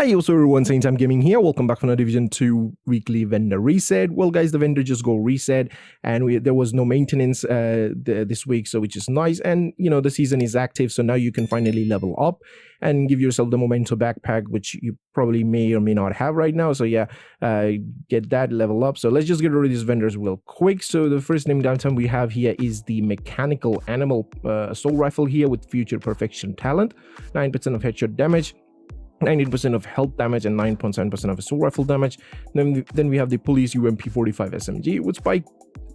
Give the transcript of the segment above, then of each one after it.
Hey, also everyone, Same Time Gaming here. Welcome back from the Division 2 weekly vendor reset. Well, guys, the vendor just go reset, and there was no maintenance this week, so which is nice. And you know the season is active, so now you can finally level up and give yourself the Memento backpack, which you probably may or may not have right now. So yeah, get that level up. So let's just get rid of these vendors real quick. So the first name downtown we have here is the Mechanical Animal Assault Rifle here with Future Perfection Talent, 9% of headshot damage, 19% of health damage, and 9.7% of assault rifle damage. Then we have the Police UMP45 SMG with Spike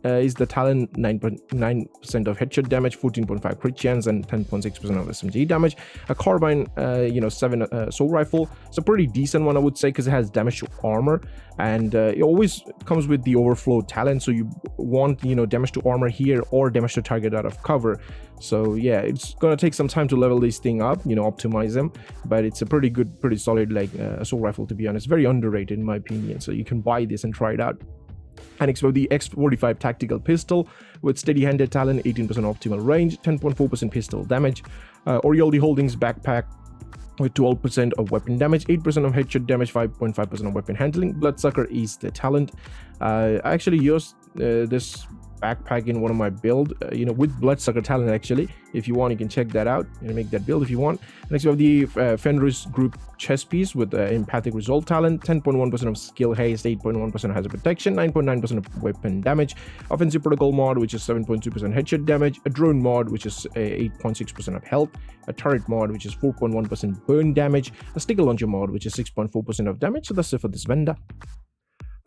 is the talent, 9.9% of headshot damage, 14.5 crit chance, and 10.6% of SMG damage. A carbine, 7 assault rifle. It's a pretty decent one, I would say, because it has damage to armor, and it always comes with the overflow talent. So you want damage to armor here or damage to target out of cover. So yeah, it's gonna take some time to level this thing up, optimize them, but it's a pretty good, pretty solid assault rifle, to be honest. Very underrated in my opinion. So you can buy this and try it out. And next we have the X45 tactical pistol with steady-handed talent, 18% optimal range, 10.4% pistol damage. Oriole Holdings backpack with 12% of weapon damage, 8% of headshot damage, 5.5% of weapon handling. Bloodsucker is the talent. I actually used this backpack in one of my build, with Bloodsucker talent. Actually, if you want, you can check that out and make that build if you want. Next we have the Fenris group chest piece with empathic resolve talent, 10.1% of skill haste, 8.1% hazard protection, 9.9% of weapon damage. Offensive protocol mod, which is 7.2% headshot damage. A drone mod, which is 8.6% of health. A turret mod, which is 4.1% burn damage. A sticker launcher mod, which is 6.4% of damage. So that's it for this vendor.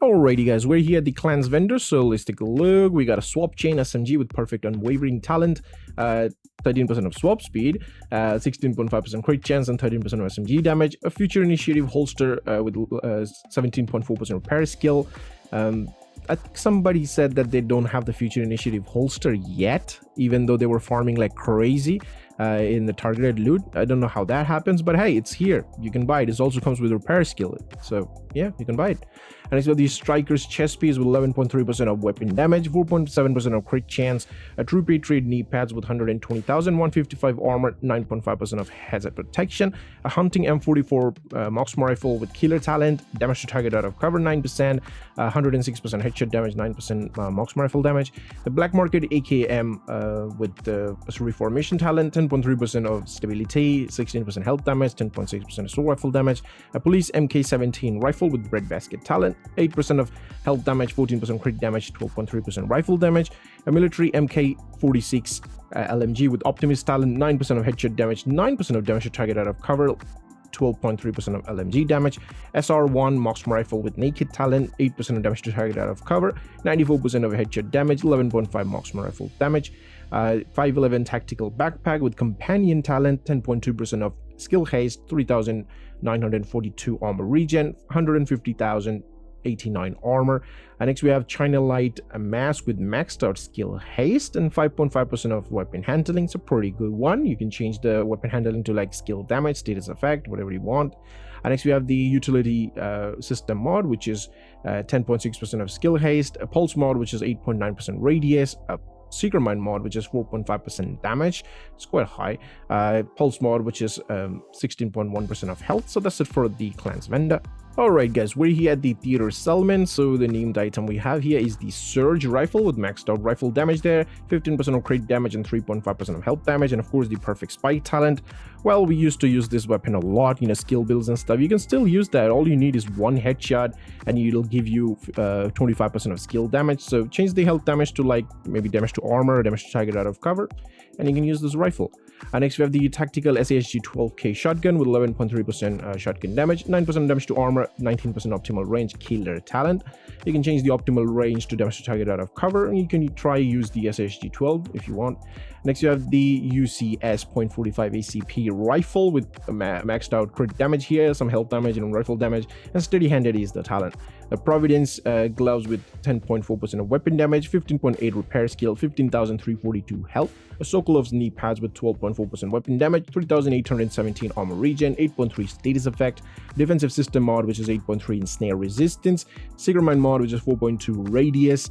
Alrighty guys, we're here at the clans vendor, so let's take a look. We got a swap chain SMG with perfect unwavering talent, 13% of swap speed, 16.5% crit chance, and 13% of SMG damage. A future initiative holster with 17.4% repair skill. I think somebody said that they don't have the future initiative holster yet, even though they were farming like crazy in the targeted loot. I don't know how that happens, but hey, it's here. You can buy it. This also comes with repair skill, so yeah, you can buy it. And it's got the Striker's chest piece with 11.3% of weapon damage, 4.7% of crit chance, a True Patriot knee pads with 120,000, 155 armor, 9.5% of hazard protection, a Hunting M44 Mox rifle with killer talent, damage to target out of cover 9%, 106% headshot damage, 9% Mox rifle damage, the Black Market AKM with the reformation talent, 10.3% of stability, 16% health damage, 10.6% assault rifle damage, a Police MK17 rifle with breadbasket talent, 8% of health damage, 14% crit damage, 12.3% rifle damage, a military MK46 LMG with Optimist talent, 9% of headshot damage, 9% of damage to target out of cover, 12.3% of LMG damage, SR1 Mox rifle with naked talent, 8% of damage to target out of cover, 94% of headshot damage, 11.5 Mox rifle damage, 511 tactical backpack with companion talent, 10.2% of skill haste, 3,942 armor regen, 150,089 armor. And next we have China Light, a mask with maxed out skill haste and 5.5% of weapon handling. It's a pretty good one. You can change the weapon handling to like skill damage, status effect, whatever you want. And next we have the utility system mod, which is 10.6% of skill haste, a pulse mod, which is 8.9% radius, a Secret Mind mod, which is 4.5% damage. It's quite high. Pulse mod, which is 16.1% of health. So that's it for the clans vendor. Alright guys, we're here at the Theater Settlement. So the named item we have here is the Surge rifle with maxed out rifle damage there, 15% of crit damage and 3.5% of health damage, and of course the perfect spike talent. Well, we used to use this weapon a lot, skill builds and stuff. You can still use that. All you need is one headshot and it'll give you 25% of skill damage. So change the health damage to like maybe damage to armor, damage to target out of cover, and you can use this rifle. And next we have the tactical SASG-12K shotgun with 11.3% shotgun damage, 9% damage to armor, 19% optimal range, killer talent. You can change the optimal range to damage to target out of cover, and you can try use the SASG-12 if you want. Next you have the UCS.45 ACP rifle with maxed out crit damage here, some health damage and rifle damage, and steady-handed is the talent. The Providence gloves with 10.4% of weapon damage, 15.8 repair skill, 15,342 health. A Sokolov's knee pads with 12.4% weapon damage, 3,817 armor regen, 8.3 status effect. Defensive system mod, which is 8.3 in snare resistance. Secret Mind mod, which is 4.2 radius.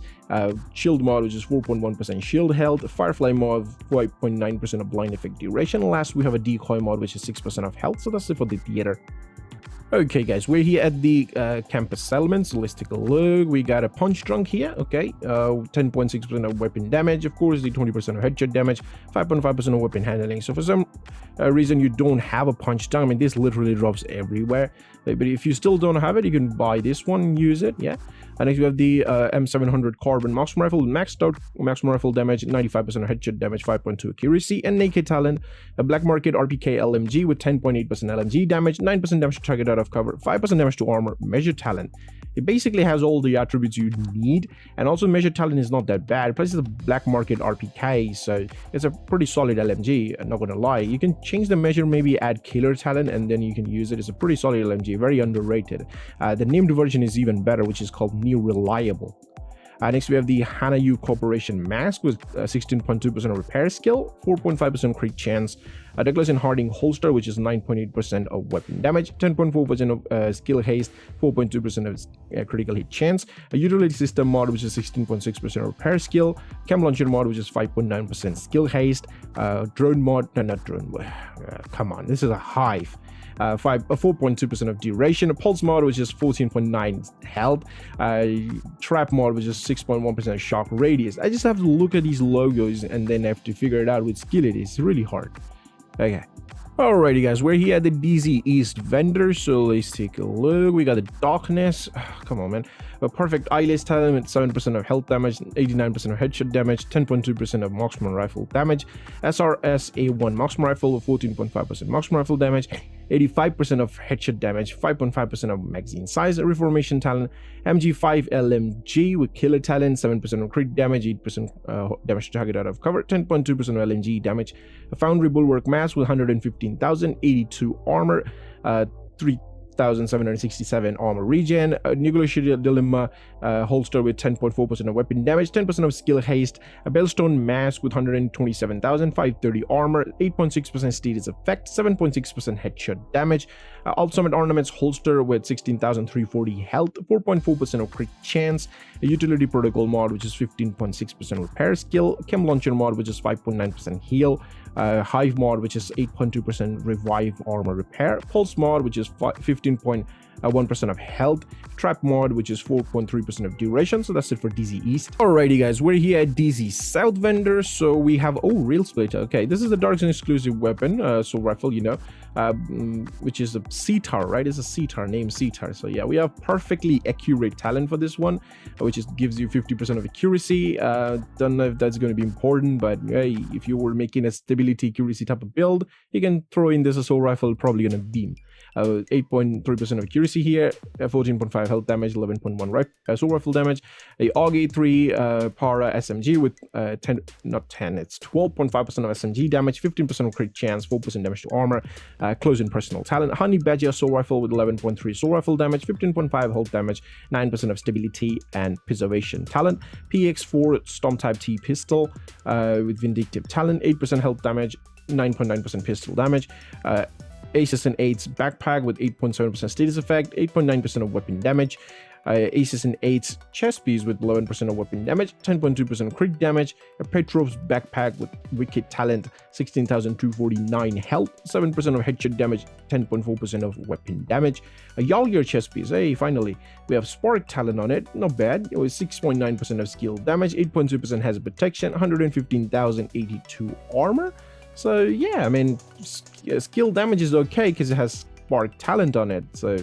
Shield mod, which is 4.1% shield health. Firefly mod, 5.9% of blind effect duration. Last, we have a decoy mod, which is 6% of health. So that's it for the theater. Okay, guys, we're here at the campus elements. So let's take a look. We got a punch drunk here. Okay, 10.6% of weapon damage. Of course, the 20% of headshot damage, 5.5% of weapon handling. So for some reason you don't have a punch drunk, I mean, this literally drops everywhere. But if you still don't have it, you can buy this one and use it. Yeah. And next we have the M700 carbon marksman rifle, maxed out maximum rifle damage, 95% headshot damage, 5.2 accuracy, and naked talent, a black market RPK LMG with 10.8% LMG damage, 9% damage to target out of cover, 5% damage to armor, measured talent. It basically has all the attributes you need, and also measured talent is not that bad. Plus it's a black market RPK, so it's a pretty solid LMG. I'm not gonna lie. You can change the measure, maybe add killer talent, and then you can use it. It's a pretty solid LMG, very underrated. The named version is even better, which is called New Reliable. Next, we have the Hanayu Corporation mask with 16.2% repair skill, 4.5% crit chance, a Douglas and Harding holster, which is 9.8% of weapon damage, 10.4% of skill haste, 4.2% of critical hit chance, a utility system mod, which is 16.6% repair skill, chem launcher mod, which is 5.9% skill haste, drone mod, no, not drone, come on, this is a hive. 4.2% of duration, a pulse mod which is 14.9 health, trap mod which is 6.1% shock radius. I just have to look at these logos and then have to figure it out which skill it is. It's really hard. Okay. Alrighty guys, we're here at the DZ East vendor, so let's take a look. We got the Darkness, come on man, a perfect eyeless talent with 7% of health damage, 89% of headshot damage, 10.2% of marksman rifle damage, SRS A1 marksman rifle with 14.5% marksman rifle damage, 85% of headshot damage, 5.5% of magazine size, reformation talent, MG5 LMG with killer talent, 7% of crit damage, 8% damage to target out of cover, 10.2% of LMG damage, a foundry bulwark mask with 115,000, 82 armor, 3,767 armor regen, a negotiated dilemma holster with 10.4% of weapon damage, 10% of skill haste, a bellstone mask with 127,000, 530 armor, 8.6% status effect, 7.6% headshot damage, ultimate ornaments holster with 16,340 health, 4.4% of crit chance, a utility protocol mod which is 15.6% repair skill, chem launcher mod which is 5.9% heal, hive mod which is 8.2% revive armor repair, pulse mod which is 15.1% of health, trap mod which is 4.3% of duration. So that's it for DZ East. Alrighty guys, we're here at DZ South vendor, so we have rail splitter. Okay, this is the Dark Zone exclusive weapon, so rifle, you know, which is a CTAR, right? It's a CTAR, named CTAR. So yeah, we have perfectly accurate talent for this one, which is gives you 50% of accuracy. Don't know if that's going to be important, but hey, if you were making a stability accuracy type of build, you can throw in this assault rifle, probably gonna beam. 8.3% of accuracy here, 14.5 health damage, 11.1 assault rifle damage, a AUG 3 para SMG with 12.5% of SMG damage, 15% of crit chance, 4% damage to armor, close-in personal talent, Honey Badger assault rifle with 11.3 assault rifle damage, 15.5 health damage, 9% of stability and preservation talent, PX4 Storm Type T pistol with vindictive talent, 8% health damage, 9.9% pistol damage, Aces and 8's backpack with 8.7% status effect, 8.9% of weapon damage, Aces and 8's chest piece with 11% of weapon damage, 10.2% crit damage, a Petrov's backpack with wicked talent, 16,249 health, 7% of headshot damage, 10.4% of weapon damage, a Yalgir chest piece. Hey, finally, we have spark talent on it, not bad. It was 6.9% of skill damage, 8.2% hazard protection, 115,082 armor. So yeah, I mean, skill damage is okay because it has spark talent on it. So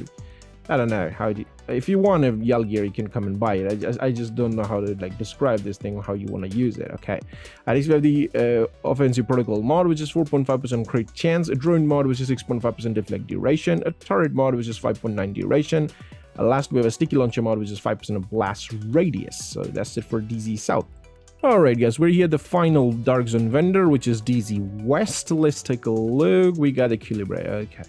I don't know how if you want a Yalgir, you can come and buy it. I just don't know how to like describe this thing, how you want to use it. Okay, at least we have the offensive protocol mod, which is 4.5% crit chance, a drone mod, which is 6.5% deflect duration, a turret mod, which is 5.9 duration. Last, we have a sticky launcher mod, which is 5% of blast radius. So that's it for DZ South. Alright guys, we're here at the final Dark Zone vendor, which is DZ West. Let's take a look. We got Equilibre. Okay.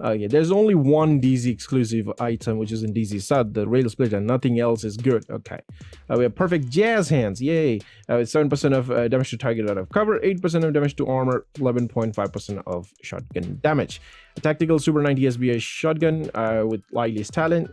Okay, there's only one DZ exclusive item, which is in DZ South, the rail splitter. Nothing else is good. Okay. We have perfect jazz hands. Yay. 7% of damage to target out of cover, 8% of damage to armor, 11.5% of shotgun damage. A tactical Super 90 SBA shotgun with lightest talent,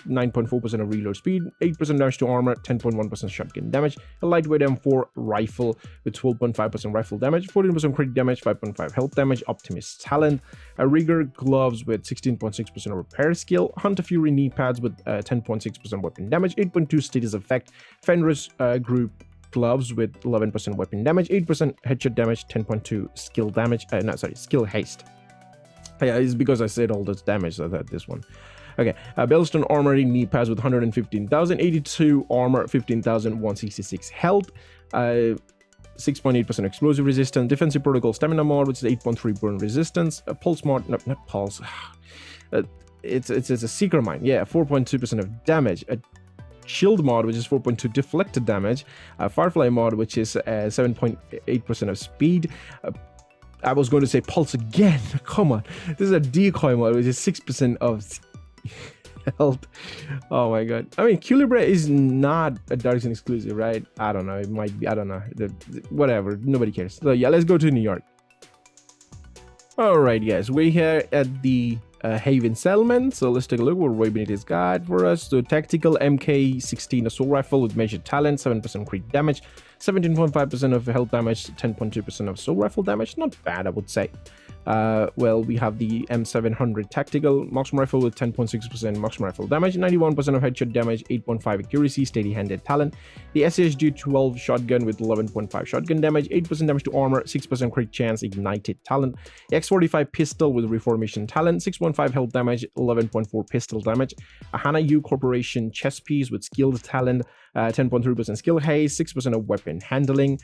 9.4% of reload speed, 8% damage to armor, 10.1% shotgun damage. A lightweight M4 rifle with 12.5% rifle damage, 14% crit damage, 5.5 health damage. Optimist talent. A rigger gloves with 16.6% repair skill. Hunter Fury knee pads with 10.6% weapon damage, 8.2 status effect. Fenris group gloves with 11% weapon damage, 8% headshot damage, 10.2 skill damage. Skill haste. Yeah, it's because I said all this damage, so that this one. Okay, Bellstone Armory knee pads with 115,000, 82 armor, 15,166 health, 6.8% explosive resistance, defensive protocol stamina mod, which is 8.3 burn resistance, pulse mod, no, not pulse, it's a seeker mine, yeah, 4.2% of damage, a shield mod, which is 4.2 deflected damage, firefly mod, which is 7.8% of speed. I was going to say pulse again. Come on, this is a decoy mod, which is 6% of health. Oh my god. I mean, Culibra is not a Dark Zone exclusive, right? I don't know. It might be. I don't know. Whatever. Nobody cares. So yeah, let's go to New York. All right, guys. We're here at the Haven Settlement. So let's take a look what Roy Benitez got for us. So tactical MK16 assault rifle with measured talent, 7% crit damage, 17.5% of health damage, 10.2% of assault rifle damage. Not bad, I would say. Well, we have the M700 tactical marksman rifle with 10.6% marksman rifle damage, 91% of headshot damage, 8.5 accuracy, steady-handed talent. The SHG-12 shotgun with 11.5 shotgun damage, 8% damage to armor, 6% crit chance, ignited talent. The X45 pistol with reformation talent, 6.5 health damage, 11.4 pistol damage. A Hana U Corporation chest piece with skilled talent, 10.3% skill haste, 6% of weapon handling.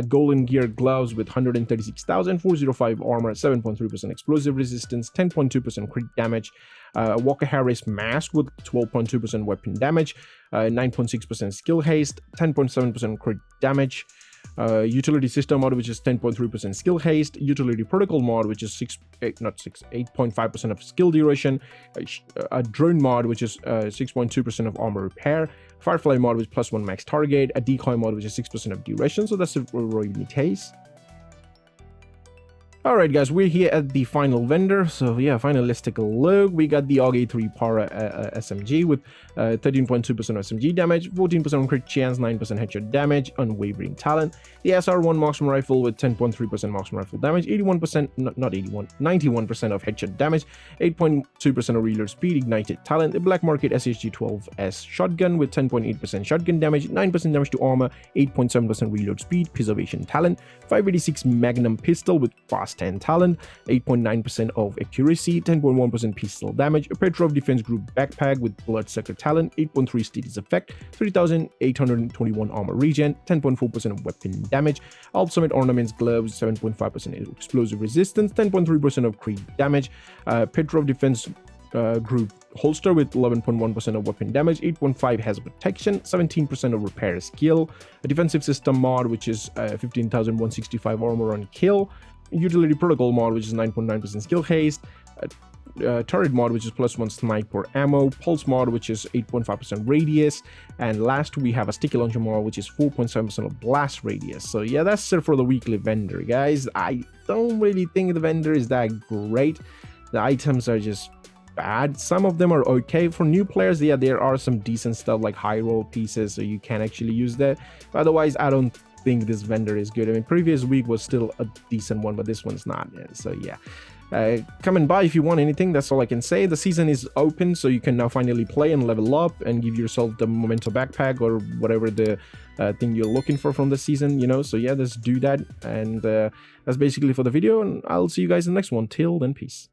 Golden Gear gloves with 136,000, 405 armor, 7.3% explosive resistance, 10.2% crit damage. Walker Harris mask with 12.2% weapon damage, 9.6% skill haste, 10.7% crit damage. Utility system mod, which is 10.3% skill haste. Utility protocol mod, which is 8.5% of skill duration. A drone mod, which is 6.2% of armor repair. Firefly mod, which is +1 max target. A decoy mod, which is 6% of duration. So that's a Roy Benitez. Alright guys, we're here at the final vendor, so yeah, finally let's take a look. We got the AUG 3 Para SMG with 13.2% SMG damage, 14% crit chance, 9% headshot damage, unwavering talent. The SR1 marksman rifle with 10.3% marksman rifle damage, 91%, not 81, 91% of headshot damage, 8.2% of reload speed, ignited talent. The Black Market SHG-12S shotgun with 10.8% shotgun damage, 9% damage to armor, 8.7% reload speed, preservation talent. 586 Magnum pistol with fast 10 talent, 8.9% of accuracy, 10.1% pistol damage. A Petrov Defense Group backpack with bloodsucker talent, 8.3 status effect, 3,821 armor regen, 10.4% of weapon damage. Alp Summit ornaments gloves, 7.5% explosive resistance, 10.3% of crit damage. Petrov Defense Group holster with 11.1% of weapon damage, 8.5 hazard protection, 17% of repair skill. A defensive system mod, which is 15,165 armor on kill. Utility protocol mod, which is 9.9% skill haste. Turret mod, which is +1 sniper ammo. Pulse mod, which is 8.5% radius. And last, we have a sticky launcher mod, which is 4.7% of blast radius. So yeah, that's it for the weekly vendor, guys. I don't really think the vendor is that great. The items are just bad. Some of them are okay for new players. Yeah, there are some decent stuff like high roll pieces, so you can actually use that. But otherwise, I don't think this vendor is good. I mean, previous week was still a decent one, but this one's not. So yeah, come and buy if you want anything. That's all I can say. The season is open, so you can now finally play and level up and give yourself the Memento backpack or whatever the thing you're looking for from the season, you know. So yeah, let's do that. And that's basically for the video, and I'll see you guys in the next one. Till then, peace.